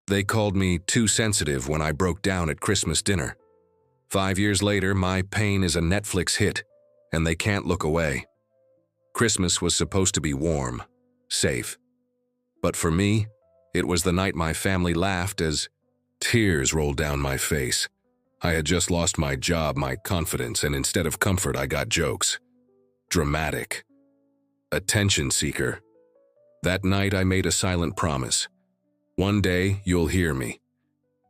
They called me too sensitive when I broke down at Christmas dinner. 5 years later, my pain is a Netflix hit, and they can't look away. Christmas was supposed to be warm, safe. But for me, it was the night my family laughed as tears rolled down my face. I had just lost my job, my confidence, and instead of comfort, I got jokes. Dramatic. Attention seeker. That night, I made a silent promise. One day, you'll hear me.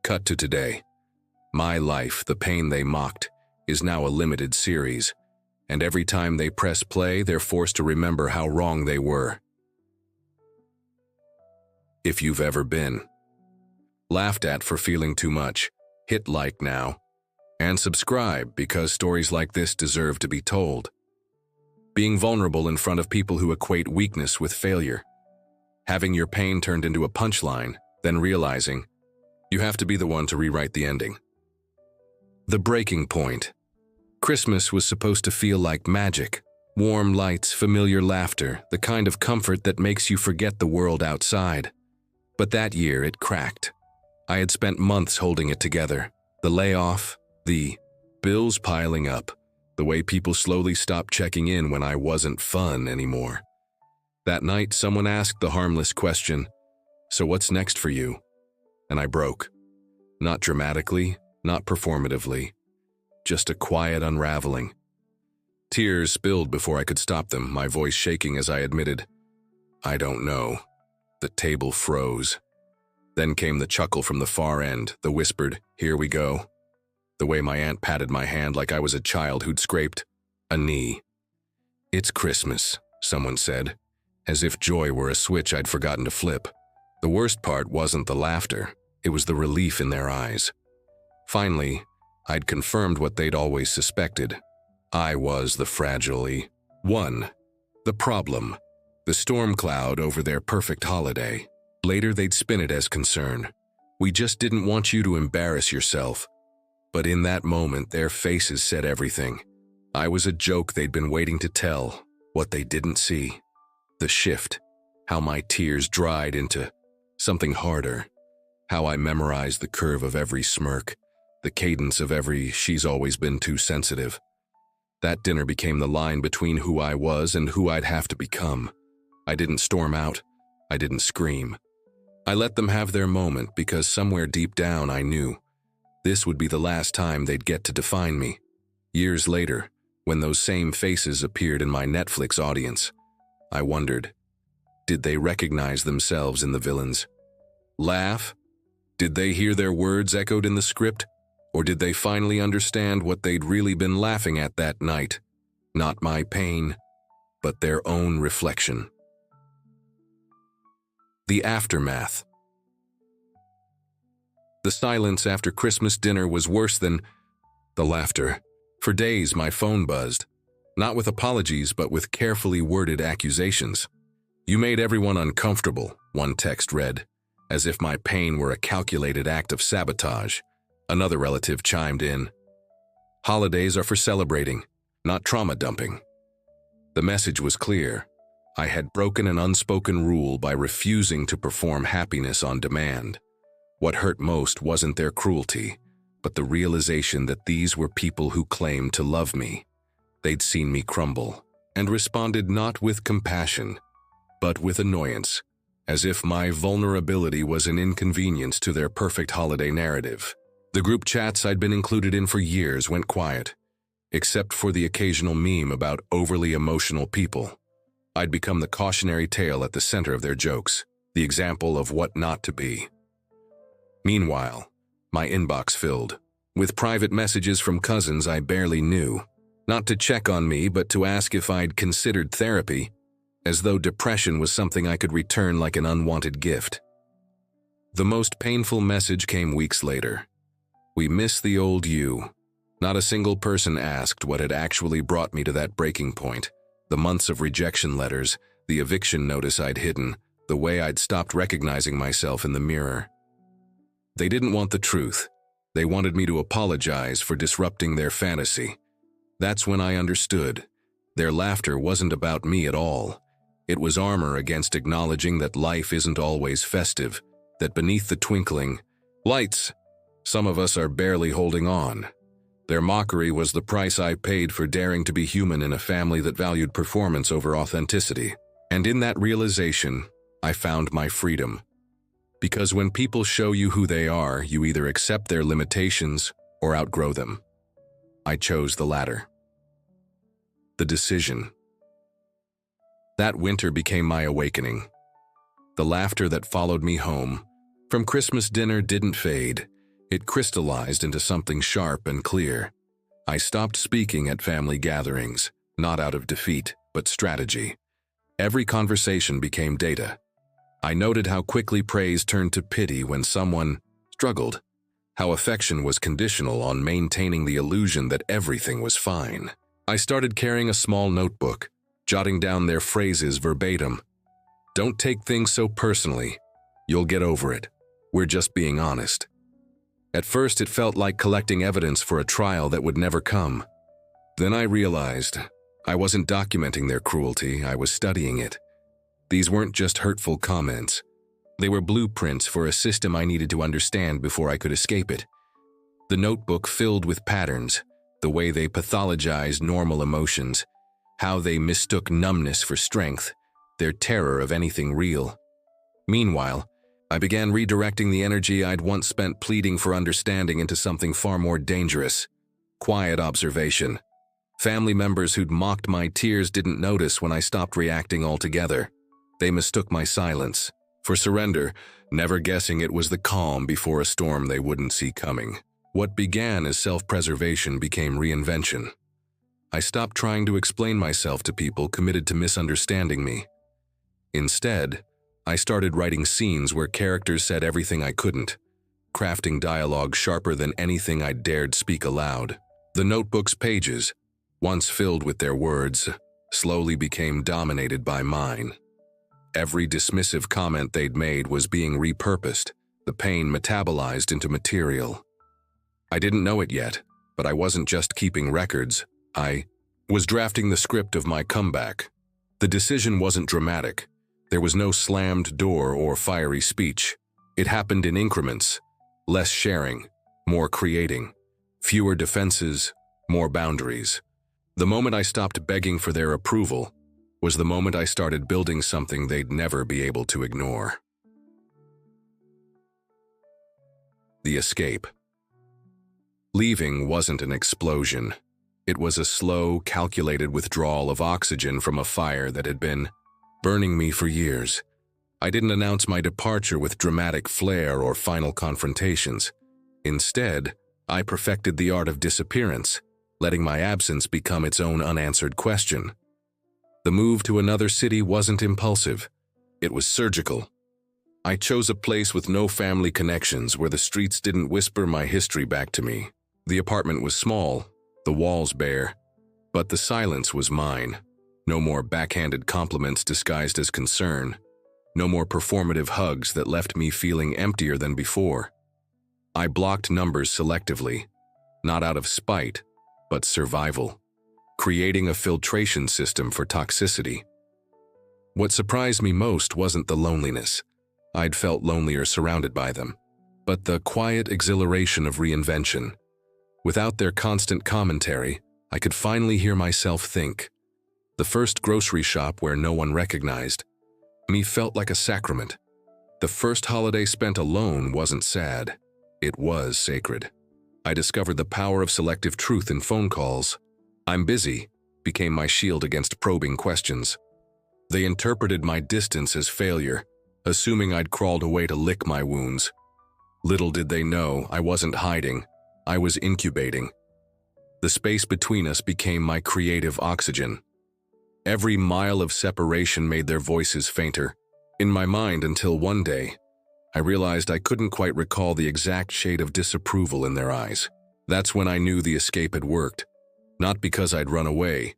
Cut to today. My life, the pain they mocked, is now a limited series, and every time they press play, they're forced to remember how wrong they were. If you've ever been laughed at for feeling too much, hit like now, and subscribe because stories like this deserve to be told. Being vulnerable in front of people who equate weakness with failure. Having your pain turned into a punchline, then realizing you have to be the one to rewrite the ending. The breaking point. Christmas was supposed to feel like magic. Warm lights, familiar laughter, the kind of comfort that makes you forget the world outside. But that year it cracked. I had spent months holding it together. The layoff, the bills piling up, the way people slowly stopped checking in when I wasn't fun anymore. That night, someone asked the harmless question, "So what's next for you?" And I broke. Not dramatically, not performatively, just a quiet unraveling. Tears spilled before I could stop them, my voice shaking as I admitted, "I don't know." The table froze. Then came the chuckle from the far end, the whispered, "Here we go." The way my aunt patted my hand like I was a child who'd scraped a knee. "It's Christmas," someone said, as if joy were a switch I'd forgotten to flip. The worst part wasn't the laughter, it was the relief in their eyes. Finally, I'd confirmed what they'd always suspected. I was the fragile one. The problem. The storm cloud over their perfect holiday. Later they'd spin it as concern. "We just didn't want you to embarrass yourself." But in that moment, their faces said everything. I was a joke they'd been waiting to tell, what they didn't see. The shift, how my tears dried into something harder, how I memorized the curve of every smirk, the cadence of every "she's always been too sensitive." That dinner became the line between who I was and who I'd have to become. I didn't storm out, I didn't scream. I let them have their moment because somewhere deep down I knew this would be the last time they'd get to define me. Years later, when those same faces appeared in my Netflix audience, I wondered, did they recognize themselves in the villains? Laugh? Did they hear their words echoed in the script? Or did they finally understand what they'd really been laughing at that night? Not my pain, but their own reflection. The aftermath. The silence after Christmas dinner was worse than the laughter. For days, my phone buzzed. Not with apologies, but with carefully worded accusations. "You made everyone uncomfortable," one text read, as if my pain were a calculated act of sabotage. Another relative chimed in, "Holidays are for celebrating, not trauma dumping." The message was clear. I had broken an unspoken rule by refusing to perform happiness on demand. What hurt most wasn't their cruelty, but the realization that these were people who claimed to love me. They'd seen me crumble, and responded not with compassion, but with annoyance, as if my vulnerability was an inconvenience to their perfect holiday narrative. The group chats I'd been included in for years went quiet, except for the occasional meme about overly emotional people. I'd become the cautionary tale at the center of their jokes, the example of what not to be. Meanwhile, my inbox filled with private messages from cousins I barely knew, not to check on me but to ask if I'd considered therapy, as though depression was something I could return like an unwanted gift. The most painful message came weeks later. "We miss the old you." Not a single person asked what had actually brought me to that breaking point. The months of rejection letters, the eviction notice I'd hidden, the way I'd stopped recognizing myself in the mirror. They didn't want the truth. They wanted me to apologize for disrupting their fantasy. That's when I understood. Their laughter wasn't about me at all. It was armor against acknowledging that life isn't always festive, that beneath the twinkling lights, some of us are barely holding on. Their mockery was the price I paid for daring to be human in a family that valued performance over authenticity. And in that realization, I found my freedom. Because when people show you who they are, you either accept their limitations or outgrow them. I chose the latter. The decision. That winter became my awakening. The laughter that followed me home from Christmas dinner didn't fade. It crystallized into something sharp and clear. I stopped speaking at family gatherings, not out of defeat, but strategy. Every conversation became data. I noted how quickly praise turned to pity when someone struggled, how affection was conditional on maintaining the illusion that everything was fine. I started carrying a small notebook, jotting down their phrases verbatim. Don't take things so personally. You'll get over it. We're just being honest. At first, it felt like collecting evidence for a trial that would never come. Then I realized I wasn't documenting their cruelty, I was studying it. These weren't just hurtful comments. They were blueprints for a system I needed to understand before I could escape it. The notebook filled with patterns, the way they pathologized normal emotions, how they mistook numbness for strength, their terror of anything real. Meanwhile, I began redirecting the energy I'd once spent pleading for understanding into something far more dangerous: quiet observation. Family members who'd mocked my tears didn't notice when I stopped reacting altogether. They mistook my silence for surrender, never guessing it was the calm before a storm they wouldn't see coming. What began as self-preservation became reinvention. I stopped trying to explain myself to people committed to misunderstanding me. Instead, I started writing scenes where characters said everything I couldn't, crafting dialogue sharper than anything I'd dared speak aloud. The notebook's pages, once filled with their words, slowly became dominated by mine. Every dismissive comment they'd made was being repurposed, the pain metabolized into material. I didn't know it yet, but I wasn't just keeping records. I was drafting the script of my comeback. The decision wasn't dramatic. There was no slammed door or fiery speech. It happened in increments: less sharing, more creating, fewer defenses, more boundaries. The moment I stopped begging for their approval was the moment I started building something they'd never be able to ignore. The escape. Leaving wasn't an explosion. It was a slow, calculated withdrawal of oxygen from a fire that had been burning me for years. I didn't announce my departure with dramatic flair or final confrontations. Instead, I perfected the art of disappearance, letting my absence become its own unanswered question. The move to another city wasn't impulsive. It was surgical. I chose a place with no family connections, where the streets didn't whisper my history back to me. The apartment was small, the walls bare, but the silence was mine. No more backhanded compliments disguised as concern. No more performative hugs that left me feeling emptier than before. I blocked numbers selectively, not out of spite, but survival, creating a filtration system for toxicity. What surprised me most wasn't the loneliness. I'd felt lonelier surrounded by them, but the quiet exhilaration of reinvention. Without their constant commentary, I could finally hear myself think. The first grocery shop where no one recognized me felt like a sacrament. The first holiday spent alone wasn't sad. It was sacred. I discovered the power of selective truth in phone calls. "I'm busy" became my shield against probing questions. They interpreted my distance as failure, assuming I'd crawled away to lick my wounds. Little did they know I wasn't hiding. I was incubating. The space between us became my creative oxygen. Every mile of separation made their voices fainter in my mind until one day, I realized I couldn't quite recall the exact shade of disapproval in their eyes. That's when I knew the escape had worked, not because I'd run away,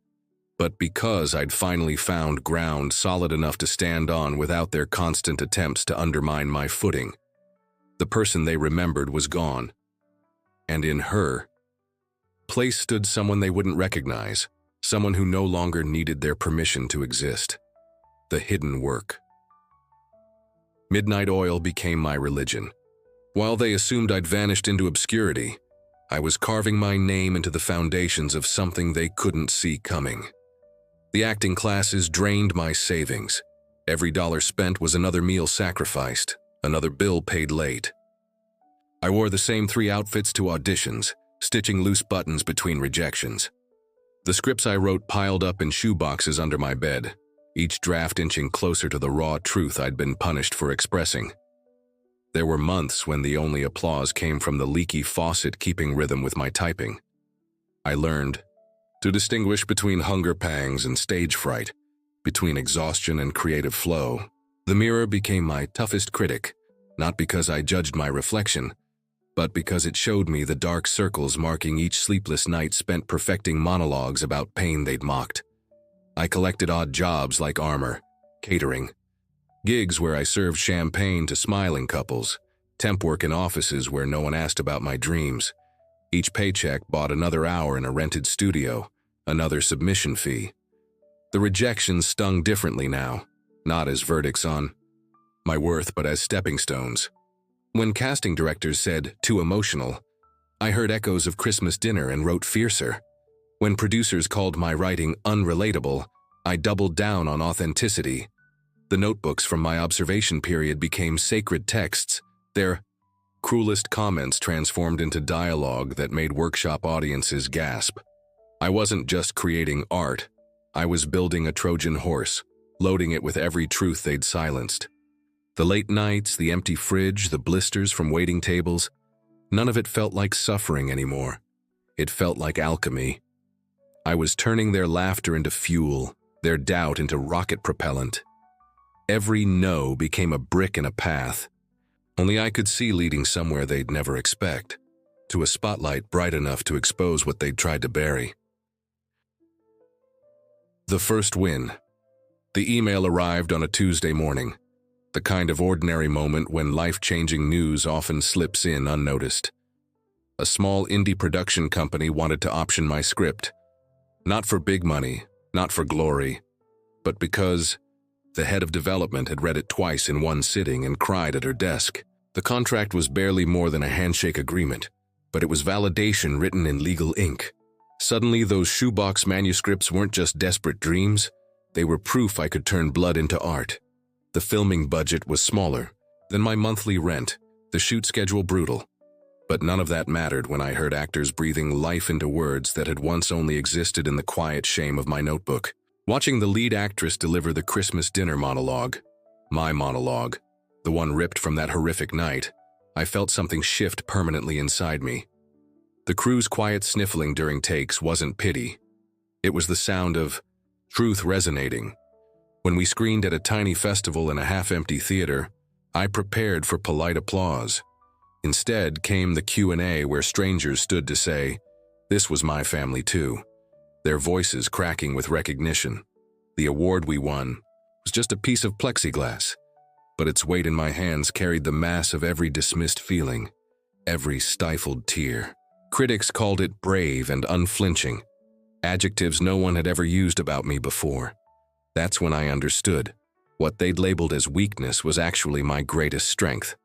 but because I'd finally found ground solid enough to stand on without their constant attempts to undermine my footing. The person they remembered was gone, and in her place stood someone they wouldn't recognize. Someone who no longer needed their permission to exist. The hidden work. Midnight oil became my religion. While they assumed I'd vanished into obscurity, I was carving my name into the foundations of something they couldn't see coming. The acting classes drained my savings. Every dollar spent was another meal sacrificed, another bill paid late. I wore the same 3 outfits to auditions, stitching loose buttons between rejections. The scripts I wrote piled up in shoeboxes under my bed, each draft inching closer to the raw truth I'd been punished for expressing. There were months when the only applause came from the leaky faucet keeping rhythm with my typing. I learned to distinguish between hunger pangs and stage fright, between exhaustion and creative flow. The mirror became my toughest critic, not because I judged my reflection, but because it showed me the dark circles marking each sleepless night spent perfecting monologues about pain they'd mocked. I collected odd jobs like armor, catering, gigs where I served champagne to smiling couples, temp work in offices where no one asked about my dreams. Each paycheck bought another hour in a rented studio, another submission fee. The rejections stung differently now, not as verdicts on my worth but as stepping stones. When casting directors said, "too emotional," I heard echoes of Christmas Dinner and wrote fiercer. When producers called my writing unrelatable, I doubled down on authenticity. The notebooks from my observation period became sacred texts, their cruelest comments transformed into dialogue that made workshop audiences gasp. I wasn't just creating art, I was building a Trojan horse, loading it with every truth they'd silenced. The late nights, the empty fridge, the blisters from waiting tables, none of it felt like suffering anymore. It felt like alchemy. I was turning their laughter into fuel, their doubt into rocket propellant. Every no became a brick in a path. Only I could see leading somewhere they'd never expect, to a spotlight bright enough to expose what they'd tried to bury. The first win. The email arrived on a Tuesday morning, the kind of ordinary moment when life-changing news often slips in unnoticed. A small indie production company wanted to option my script, not for big money, not for glory, but because the head of development had read it twice in one sitting and cried at her desk. The contract was barely more than a handshake agreement, but it was validation written in legal ink. Suddenly, those shoebox manuscripts weren't just desperate dreams, they were proof I could turn blood into art. The filming budget was smaller than my monthly rent, the shoot schedule brutal. But none of that mattered when I heard actors breathing life into words that had once only existed in the quiet shame of my notebook. Watching the lead actress deliver the Christmas dinner monologue, my monologue, the one ripped from that horrific night, I felt something shift permanently inside me. The crew's quiet sniffling during takes wasn't pity. It was the sound of truth resonating. When we screened at a tiny festival in a half-empty theater, I prepared for polite applause. Instead came the Q&A where strangers stood to say, "This was my family too," their voices cracking with recognition. The award we won was just a piece of plexiglass, but its weight in my hands carried the mass of every dismissed feeling, every stifled tear. Critics called it brave and unflinching, adjectives no one had ever used about me before. That's when I understood. What they'd labeled as weakness was actually my greatest strength.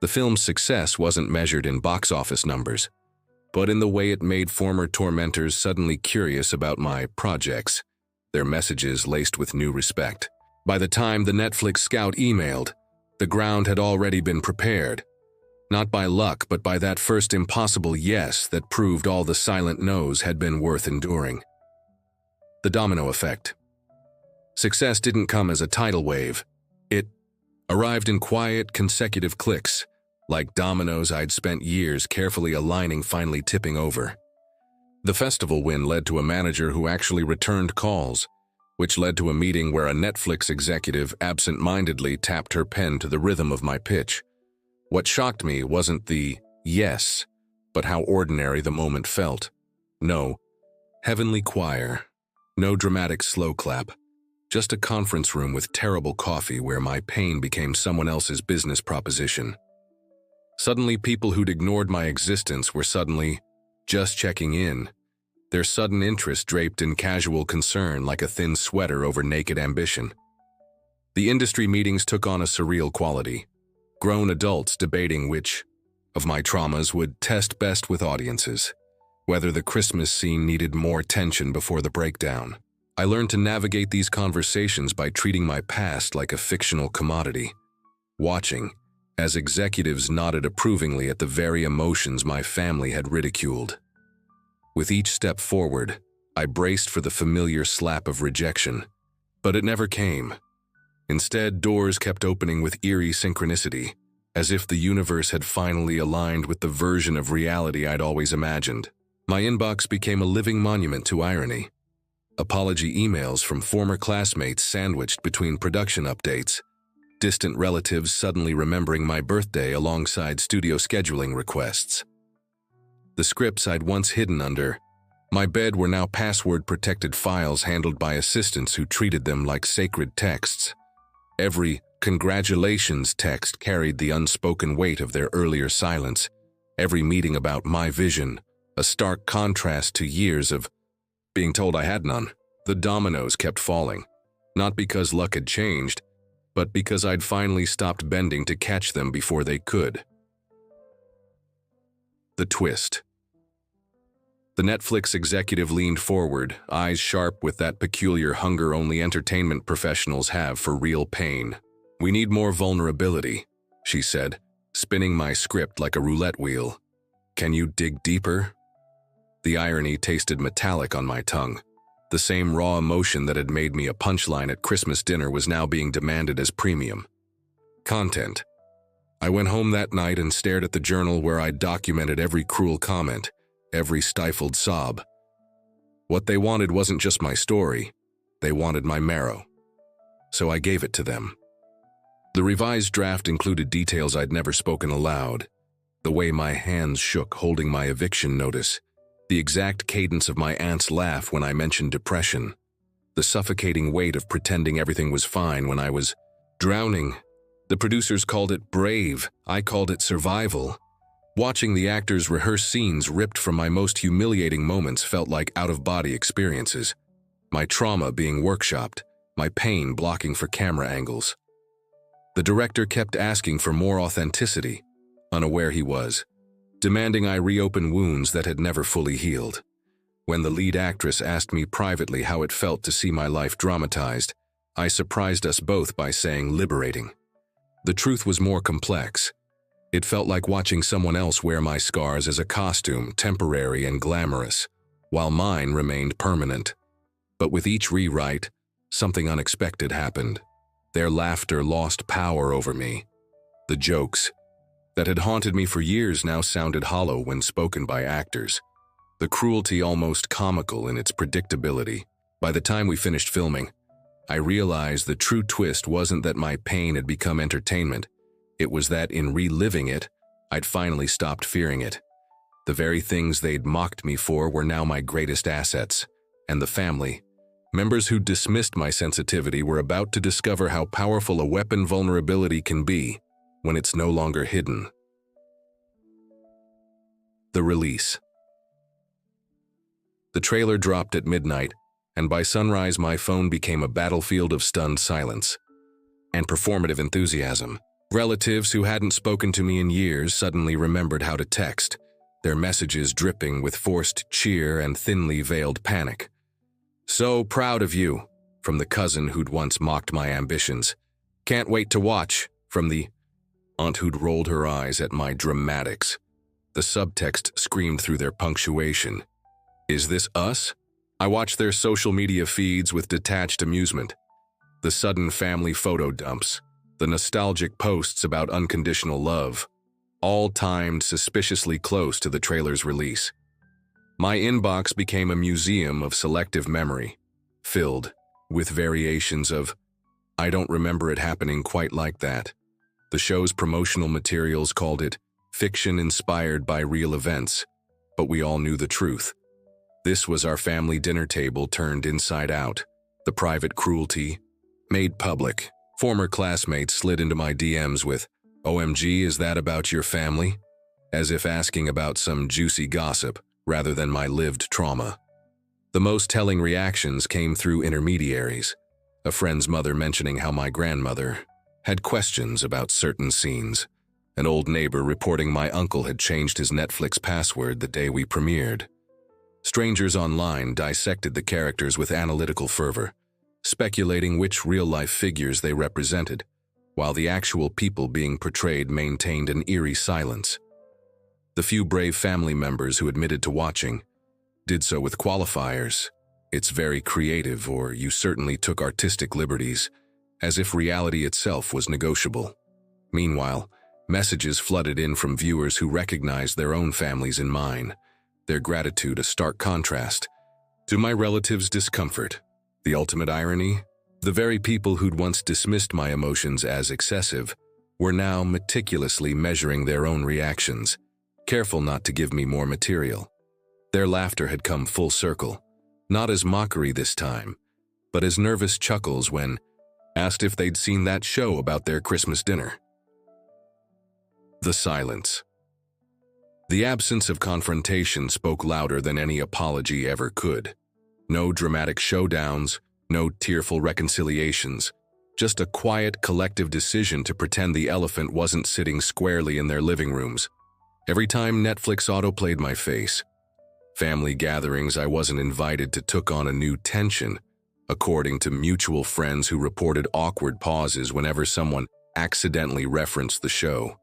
The film's success wasn't measured in box office numbers, but in the way it made former tormentors suddenly curious about my projects, their messages laced with new respect. By the time the Netflix scout emailed, the ground had already been prepared. Not by luck, but by that first impossible yes that proved all the silent no's had been worth enduring. The domino effect. Success didn't come as a tidal wave. It arrived in quiet, consecutive clicks, like dominoes I'd spent years carefully aligning finally tipping over. The festival win led to a manager who actually returned calls, which led to a meeting where a Netflix executive absent-mindedly tapped her pen to the rhythm of my pitch. What shocked me wasn't the yes, but how ordinary the moment felt. No heavenly choir, no dramatic slow clap, just a conference room with terrible coffee where my pain became someone else's business proposition. Suddenly, people who'd ignored my existence were suddenly just checking in, their sudden interest draped in casual concern like a thin sweater over naked ambition. The industry meetings took on a surreal quality. Grown adults debating which of my traumas would test best with audiences, whether the Christmas scene needed more tension before the breakdown. I learned to navigate these conversations by treating my past like a fictional commodity, watching as executives nodded approvingly at the very emotions my family had ridiculed. With each step forward, I braced for the familiar slap of rejection, but it never came. Instead, doors kept opening with eerie synchronicity, as if the universe had finally aligned with the version of reality I'd always imagined. My inbox became a living monument to irony. Apology emails from former classmates sandwiched between production updates, distant relatives suddenly remembering my birthday alongside studio scheduling requests. The scripts I'd once hidden under my bed were now password-protected files handled by assistants who treated them like sacred texts. Every congratulations text carried the unspoken weight of their earlier silence. Every meeting about my vision, a stark contrast to years of being told I had none. The dominoes kept falling, not because luck had changed, but because I'd finally stopped bending to catch them before they could. The twist. The Netflix executive leaned forward, eyes sharp with that peculiar hunger only entertainment professionals have for real pain. "We need more vulnerability," she said, spinning my script like a roulette wheel. "Can you dig deeper?" The irony tasted metallic on my tongue. The same raw emotion that had made me a punchline at Christmas dinner was now being demanded as premium content. I went home that night and stared at the journal where I'd documented every cruel comment, every stifled sob. What they wanted wasn't just my story, they wanted my marrow. So I gave it to them. The revised draft included details I'd never spoken aloud, the way my hands shook holding my eviction notice, the exact cadence of my aunt's laugh when I mentioned depression, the suffocating weight of pretending everything was fine when I was drowning. The producers called it brave, I called it survival. Watching the actors rehearse scenes ripped from my most humiliating moments felt like out-of-body experiences, my trauma being workshopped, my pain blocking for camera angles. The director kept asking for more authenticity, unaware he was, demanding I reopen wounds that had never fully healed. When the lead actress asked me privately how it felt to see my life dramatized, I surprised us both by saying liberating. The truth was more complex. It felt like watching someone else wear my scars as a costume, temporary and glamorous, while mine remained permanent. But with each rewrite, something unexpected happened. Their laughter lost power over me. The jokes that had haunted me for years now sounded hollow when spoken by actors. The cruelty almost comical in its predictability. By the time we finished filming, I realized the true twist wasn't that my pain had become entertainment. It was that in reliving it, I'd finally stopped fearing it. The very things they'd mocked me for were now my greatest assets. And the family, members who dismissed my sensitivity, were about to discover how powerful a weapon vulnerability can be when it's no longer hidden. The release. The trailer dropped at midnight, and by sunrise my phone became a battlefield of stunned silence and performative enthusiasm. Relatives who hadn't spoken to me in years suddenly remembered how to text, their messages dripping with forced cheer and thinly veiled panic. "So proud of you," from the cousin who'd once mocked my ambitions. "Can't wait to watch," from the aunt who'd rolled her eyes at my dramatics. The subtext screamed through their punctuation. "Is this us?" I watched their social media feeds with detached amusement. The sudden family photo dumps, the nostalgic posts about unconditional love, all timed suspiciously close to the trailer's release. My inbox became a museum of selective memory, filled with variations of, "I don't remember it happening quite like that." The show's promotional materials called it fiction inspired by real events, but we all knew the truth. This was our family dinner table turned inside out, the private cruelty made public. Former classmates slid into my DMs with, "OMG, is that about your family?" as if asking about some juicy gossip rather than my lived trauma. The most telling reactions came through intermediaries. a friend's mother mentioning how my grandmother had questions about certain scenes, an old neighbor reporting my uncle had changed his Netflix password the day we premiered. Strangers online dissected the characters with analytical fervor, speculating which real-life figures they represented, while the actual people being portrayed maintained an eerie silence. The few brave family members who admitted to watching did so with qualifiers. It's very creative, or you certainly took artistic liberties, as if reality itself was negotiable. Meanwhile, messages flooded in from viewers who recognized their own families in mine, their gratitude a stark contrast to my relatives' discomfort. The ultimate irony? The very people who'd once dismissed my emotions as excessive were now meticulously measuring their own reactions, careful not to give me more material. Their laughter had come full circle, not as mockery this time, but as nervous chuckles when asked if they'd seen that show about their Christmas dinner. The silence. The absence of confrontation spoke louder than any apology ever could. No dramatic showdowns, no tearful reconciliations, just a quiet collective decision to pretend the elephant wasn't sitting squarely in their living rooms. Every time Netflix autoplayed my face, family gatherings I wasn't invited to took on a new tension, according to mutual friends who reported awkward pauses whenever someone accidentally referenced the show.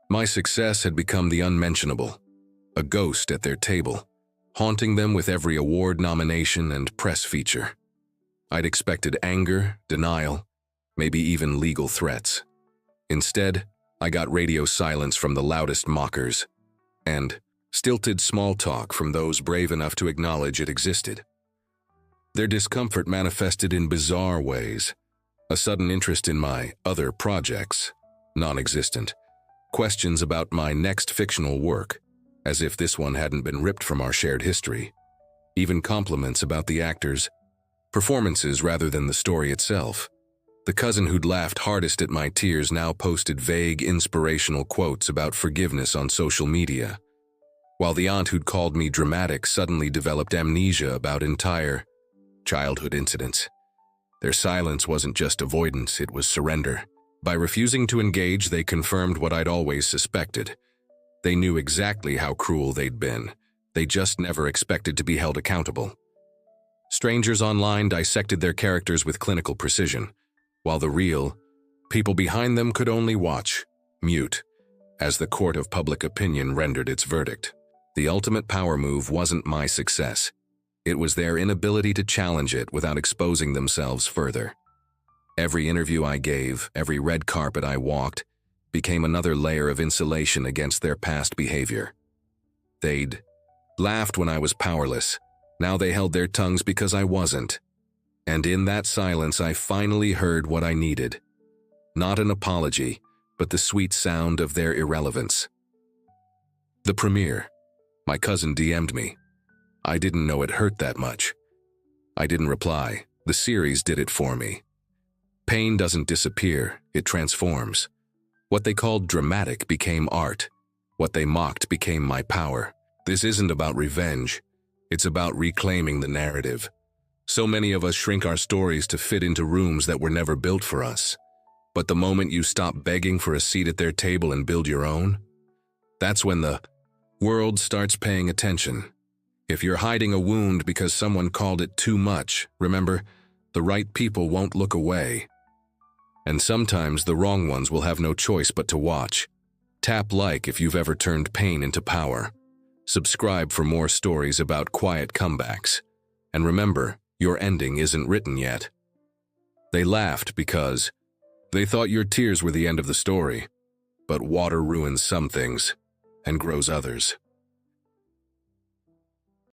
My success had become the unmentionable, a ghost at their table, haunting them with every award nomination and press feature. I'd expected anger, denial, maybe even legal threats. Instead, I got radio silence from the loudest mockers, and stilted small talk from those brave enough to acknowledge it existed. Their discomfort manifested in bizarre ways. A sudden interest in my other projects, non-existent. Questions about my next fictional work, as if this one hadn't been ripped from our shared history. Even compliments about the actors' performances rather than the story itself. The cousin who'd laughed hardest at my tears now posted vague, inspirational quotes about forgiveness on social media, while the aunt who'd called me dramatic suddenly developed amnesia about entire childhood incidents. Their silence wasn't just avoidance, it was surrender. By refusing to engage, they confirmed what I'd always suspected. They knew exactly how cruel they'd been. They just never expected to be held accountable. Strangers online dissected their characters with clinical precision, while the real people behind them could only watch, mute, as the court of public opinion rendered its verdict. The ultimate power move wasn't my success. It was their inability to challenge it without exposing themselves further. Every interview I gave, every red carpet I walked, became another layer of insulation against their past behavior. They'd laughed when I was powerless. Now they held their tongues because I wasn't. And in that silence, I finally heard what I needed. Not an apology, but the sweet sound of their irrelevance. The premiere. My cousin DM'd me. I didn't know it hurt that much. I didn't reply. The series did it for me. Pain doesn't disappear, it transforms. What they called dramatic became art. What they mocked became my power. This isn't about revenge. It's about reclaiming the narrative. So many of us shrink our stories to fit into rooms that were never built for us. But the moment you stop begging for a seat at their table and build your own, that's when the world starts paying attention. If you're hiding a wound because someone called it too much, remember, the right people won't look away. And sometimes the wrong ones will have no choice but to watch. Tap like if you've ever turned pain into power. Subscribe for more stories about quiet comebacks. And remember, your ending isn't written yet. They laughed because they thought your tears were the end of the story. But water ruins some things and grows others.